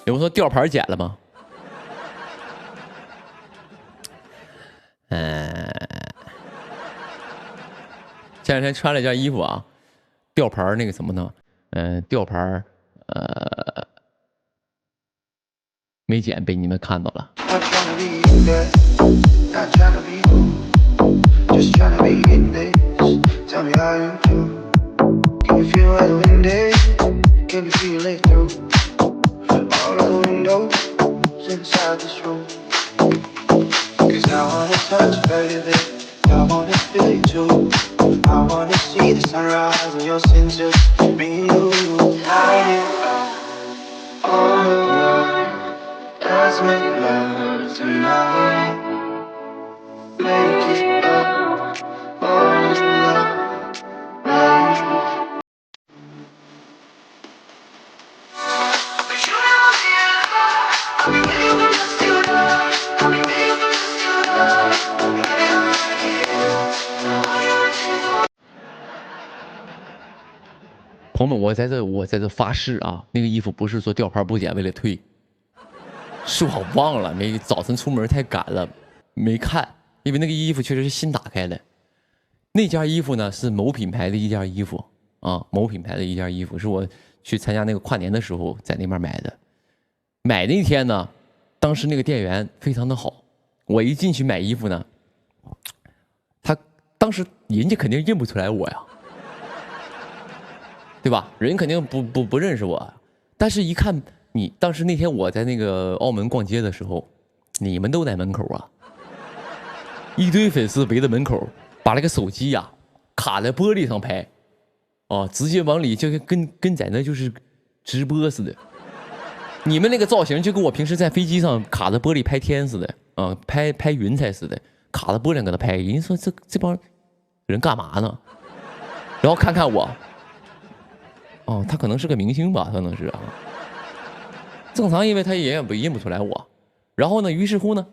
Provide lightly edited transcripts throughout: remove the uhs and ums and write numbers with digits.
有人说吊牌剪了吗？前两天穿了一件衣服啊，吊牌那个什么呢？吊牌没剪，被你们看到了。I wanna see the sunrise and your sins just be you. Light it up, all alone. Let's make love tonight. Make it up, all alone. Right. 朋友们，我在这发誓啊，那个衣服不是说吊牌不剪为了退，是我忘了，早晨出门太赶了，没看，因为那个衣服确实是新打开的。那件衣服呢是某品牌的一件衣服啊，某品牌的一件衣服是我去参加那个跨年的时候在那边买的。买那天呢，当时那个店员非常的好，我一进去买衣服呢，他当时人家肯定认不出来我呀。对吧？人肯定不认识我，但是一看你当时那天我在那个澳门逛街的时候，你们都在门口啊，一堆粉丝围在门口，把那个手机呀卡在玻璃上拍，哦，直接往里就跟在那就是直播似的。你们那个造型就跟我平时在飞机上卡在玻璃拍天似的，拍云彩似的，卡在玻璃上搁那拍。人家说这帮人干嘛呢？然后看看我。哦，他可能是个明星吧，可能是啊。正常，因为他也认不出来我。然后呢，于是乎呢，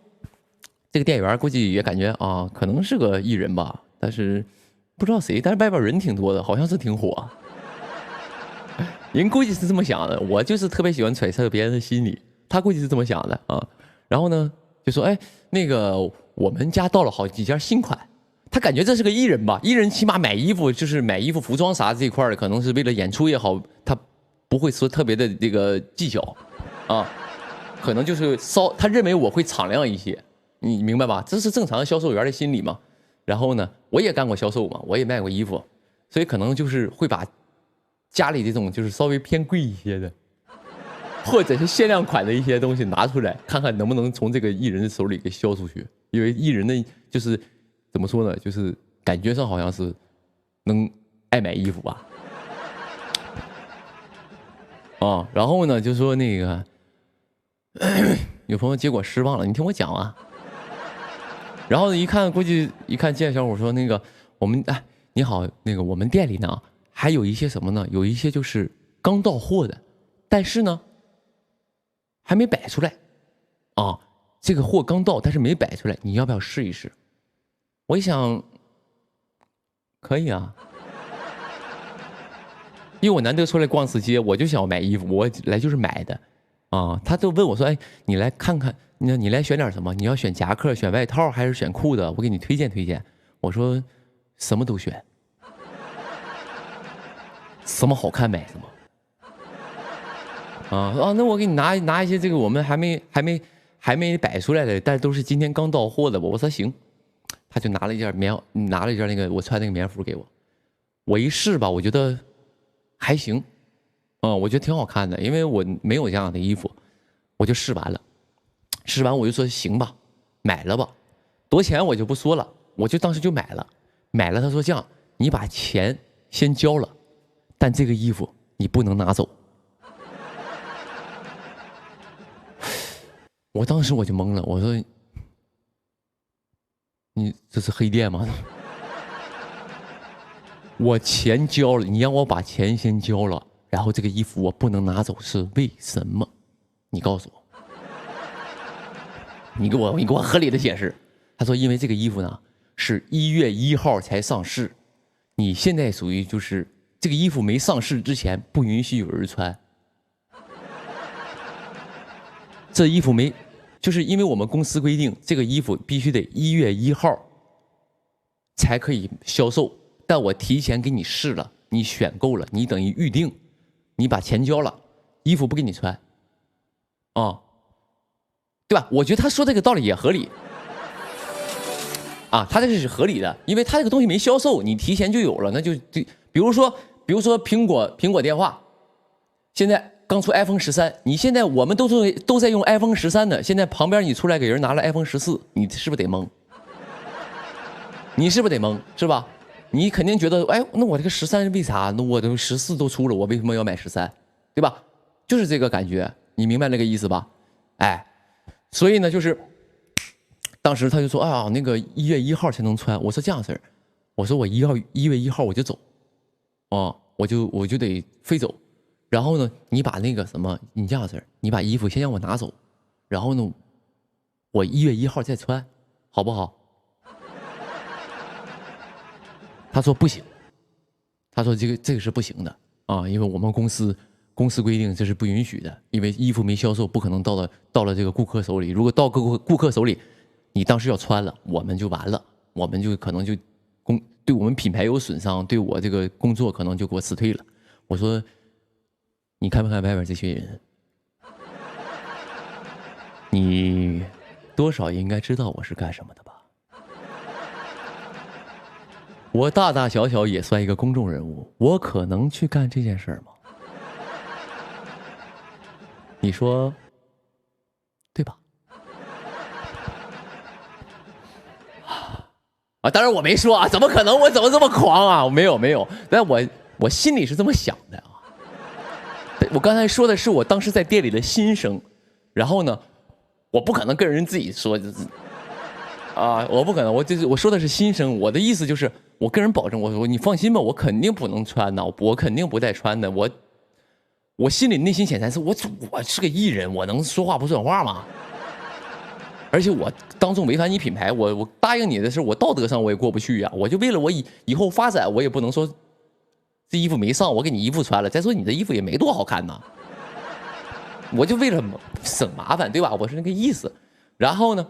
这个店员估计也感觉啊，可能是个艺人吧，但是不知道谁，但是外边人挺多的，好像是挺火。人估计是这么想的，我就是特别喜欢揣测别人的心理，他估计是这么想的啊。然后呢，就说哎，那个我们家到了好几件新款。他感觉这是个艺人吧，艺人起码买衣服就是买衣服、服装啥这一块的，可能是为了演出也好，他不会说特别的这个技巧，啊，可能就是他认为我会敞亮一些，你明白吧？这是正常销售员的心理嘛。然后呢，我也干过销售嘛，我也卖过衣服，所以可能就是会把家里这种就是稍微偏贵一些的，或者是限量款的一些东西拿出来，看看能不能从这个艺人的手里给销出去，因为艺人的就是。怎么说呢？就是感觉上好像是能爱买衣服吧，啊，然后呢，就说那个有朋友结果失望了，你听我讲啊。然后一看，估计一看见小伙说那个我们哎你好，那个我们店里呢还有一些什么呢？有一些就是刚到货的，但是呢还没摆出来啊，这个货刚到，但是没摆出来，你要不要试一试？我一想，可以啊，因为我难得出来逛次街，我就想买衣服，我来就是买的，啊，他就问我说，哎，你来看看，你来选点什么？你要选夹克、选外套还是选裤子？我给你推荐推荐。我说，什么都选，什么好看买什么。啊，那我给你拿一些这个我们还没摆出来的，但是都是今天刚到货的。我说行。他就拿了一件那个我穿那个棉服给我，我一试吧，我觉得还行，我觉得挺好看的，因为我没有这样的衣服，我就试完了，试完我就说行吧，买了吧，多少钱我就不说了，我就当时就买了，他说这样，你把钱先交了，但这个衣服你不能拿走。我当时我就懵了，我说。你这是黑店吗？我钱交了，你让我把钱先交了，然后这个衣服我不能拿走，是为什么？你告诉我，你给我合理的解释。他说，因为这个衣服呢是1月1号才上市，你现在属于就是这个衣服没上市之前不允许有人穿。这衣服没，就是因为我们公司规定，这个衣服必须得1月1号才可以销售。但我提前给你试了，你选购了，你等于预定，你把钱交了，衣服不给你穿，对吧？我觉得他说这个道理也合理。他这个是合理的，因为他这个东西没销售，你提前就有了，那就比如说苹果电话，现在刚出 iPhone 13，你现在我们都在用 iPhone 13的，现在旁边你出来给人拿了 iPhone 14，你是不是得懵？你是不是得懵？是吧？你肯定觉得，哎，那我这个13为啥？那我都14都出了，我为什么要买13？对吧？就是这个感觉，你明白那个意思吧？哎，所以呢，就是。当时他就说：“哎呀，那个1月1号才能穿。”我说：“这样式儿，我说我1月1号我就走，我就得飞走。然后呢，你把那个什么，你这样式儿，你把衣服先让我拿走，然后呢，我1月1号再穿，好不好？”他说：“不行。”他说：“这个是不行的因为我们公司规定这是不允许的，因为衣服没销售，不可能到了这个顾客手里。如果到顾客手里，你当时要穿了，我们就完了，我们就可能就对我们品牌有损伤，对我这个工作可能就给我辞退了。”我说：“你看不看外边这些人？你多少应该知道我是干什么的吧？我大大小小也算一个公众人物，我可能去干这件事吗？你说对吧？”当然我没说怎么可能？我怎么这么狂啊？我没有，但我心里是这么想的我刚才说的是我当时在店里的心声，然后呢，我不可能跟人自己说，我不可能，我说的是心声。我的意思就是，我跟人保证，我说你放心吧，我肯定不能穿的，我肯定不带穿的。我心里内心潜台词，我是个艺人，我能说话不算话吗？而且我当众违反你品牌，我答应你的事，我道德上我也过不去呀。我就为了我以后发展，我也不能说这衣服没上，我给你衣服穿了。再说你的衣服也没多好看呐，我就为了省麻烦，对吧？我是那个意思。然后呢，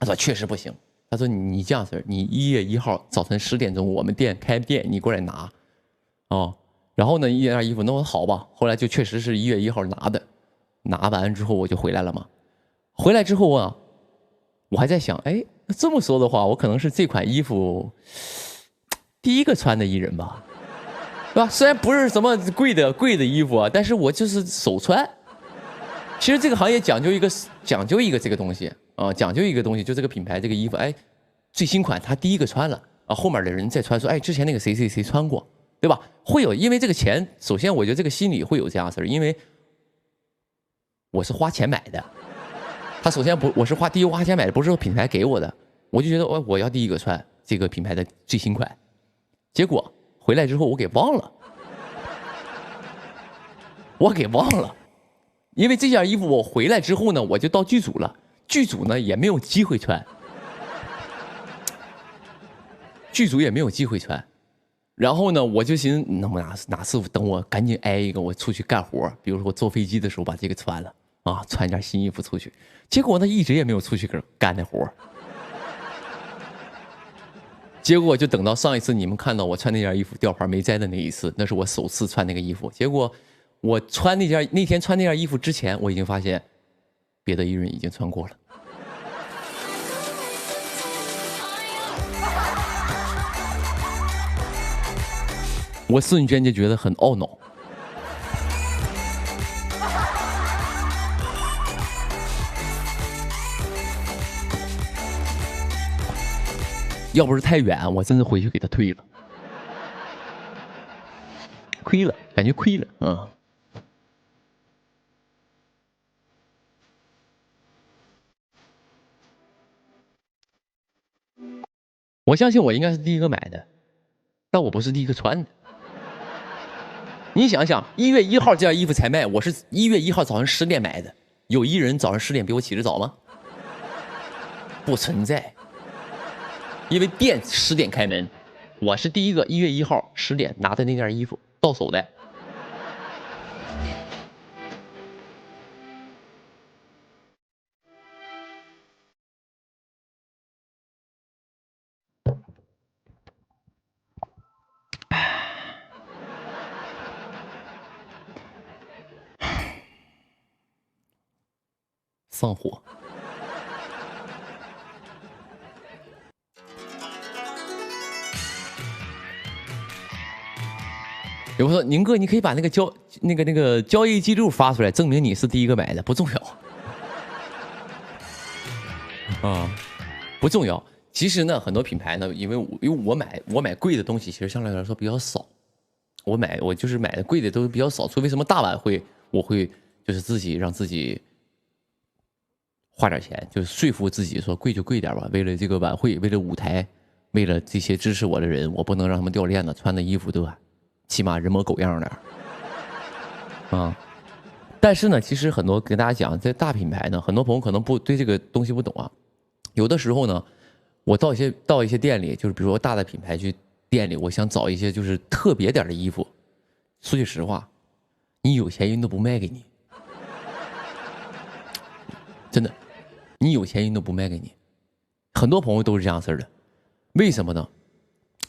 他说确实不行。他说你这样式儿，你1月1号早晨10点钟我们店开店，你过来拿，然后呢一件衣服，那我好吧。后来就确实是1月1号拿的，拿完之后我就回来了嘛。回来之后我还在想，哎，这么说的话，我可能是这款衣服第一个穿的艺人吧，对吧？虽然不是什么贵的衣服但是我就是首穿。其实这个行业讲究一个这个东西讲究一个东西，就这个品牌这个衣服，哎，最新款他第一个穿了后面的人再穿，说，哎，之前那个谁穿过，对吧？会有，因为这个钱，首先我觉得这个心理会有这样事儿，因为我是花钱买的。他首先我是第一花钱买的，不是品牌给我的，我就觉得我要第一个穿这个品牌的最新款，结果回来之后我给忘了，因为这件衣服我回来之后呢，我就到剧组了，剧组呢也没有机会穿，然后呢我就寻思，那么哪次等我赶紧挨一个，我出去干活，比如说我坐飞机的时候把这个穿了。穿件新衣服出去，结果呢一直也没有出去干那活。结果就等到上一次你们看到我穿那件衣服吊牌没摘的那一次，那是我首次穿那个衣服。结果我那天穿那件衣服之前，我已经发现别的艺人已经穿过了。我瞬间就觉得很懊恼。要不是太远，我真是回去给他退了，亏了，感觉亏了我相信我应该是第一个买的，但我不是第一个穿的。你想想，1月1号这件衣服才卖，我是1月1号早上10点买的，有艺人早上10点比我起得早吗？不存在。因为店10点开门，我是第一个1月1号10点拿的那件衣服到手的。上火。有人说宁哥，你可以把那个交易记录发出来，证明你是第一个买的，不重要。啊，不重要。其实呢，很多品牌呢，因为我买贵的东西，其实相对来说比较少。我就是买的贵的都比较少，除非什么大晚会，我会就是自己让自己花点钱，就是说服自己说贵就贵点吧。为了这个晚会，为了舞台，为了这些支持我的人，我不能让他们掉链子，穿的衣服都起码人模狗样的啊。但是呢，其实很多跟大家讲，在大品牌呢，很多朋友可能不对这个东西不懂啊。有的时候呢，我到一些店里，就是比如说大的品牌去店里，我想找一些就是特别点的衣服。说句实话，你有钱人都不卖给你，真的，你有钱人都不卖给你。很多朋友都是这样式的，为什么呢？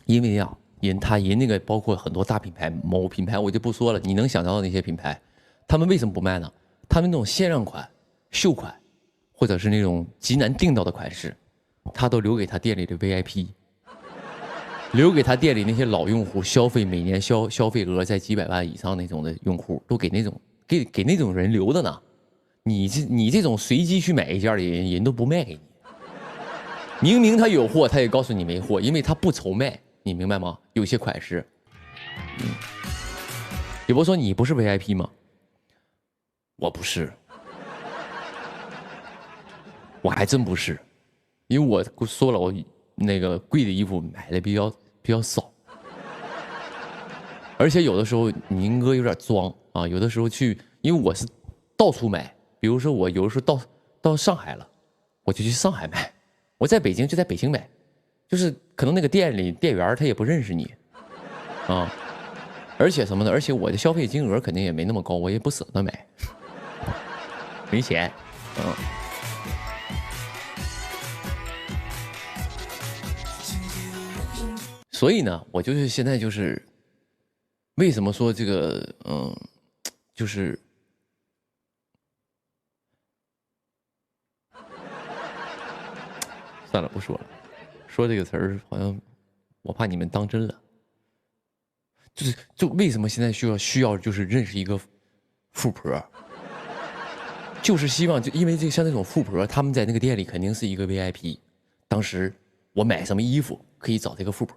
因为呀，人那个包括很多大品牌，某品牌我就不说了，你能想到的那些品牌，他们为什么不卖呢？他们那种限量款、秀款，或者是那种极难订到的款式，他都留给他店里的 VIP， 留给他店里那些老用户，每年消费额在几百万以上那种的用户，都给那种人留的呢。你这种随机去买一件的人都不卖给你。明明他有货，他也告诉你没货，因为他不愁卖，你明白吗？有些款式，比如说你不是 VIP 吗？我不是，我还真不是，因为我说了，我那个贵的衣服买的比较少，而且有的时候宁哥有点装啊，有的时候因为我是到处买，比如说我有的时候到上海了，我就去上海买。我在北京就在北京买，就是可能那个店里店员他也不认识你，啊，而且什么呢？而且我的消费金额肯定也没那么高，我也不舍得买，没钱，所以呢，我就是现在就是为什么说这个就是算了，不说了。说这个词儿，好像我怕你们当真了。就为什么现在需要就是认识一个富婆，就是希望因为像那种富婆，他们在那个店里肯定是一个 VIP。当时我买什么衣服可以找这个富婆。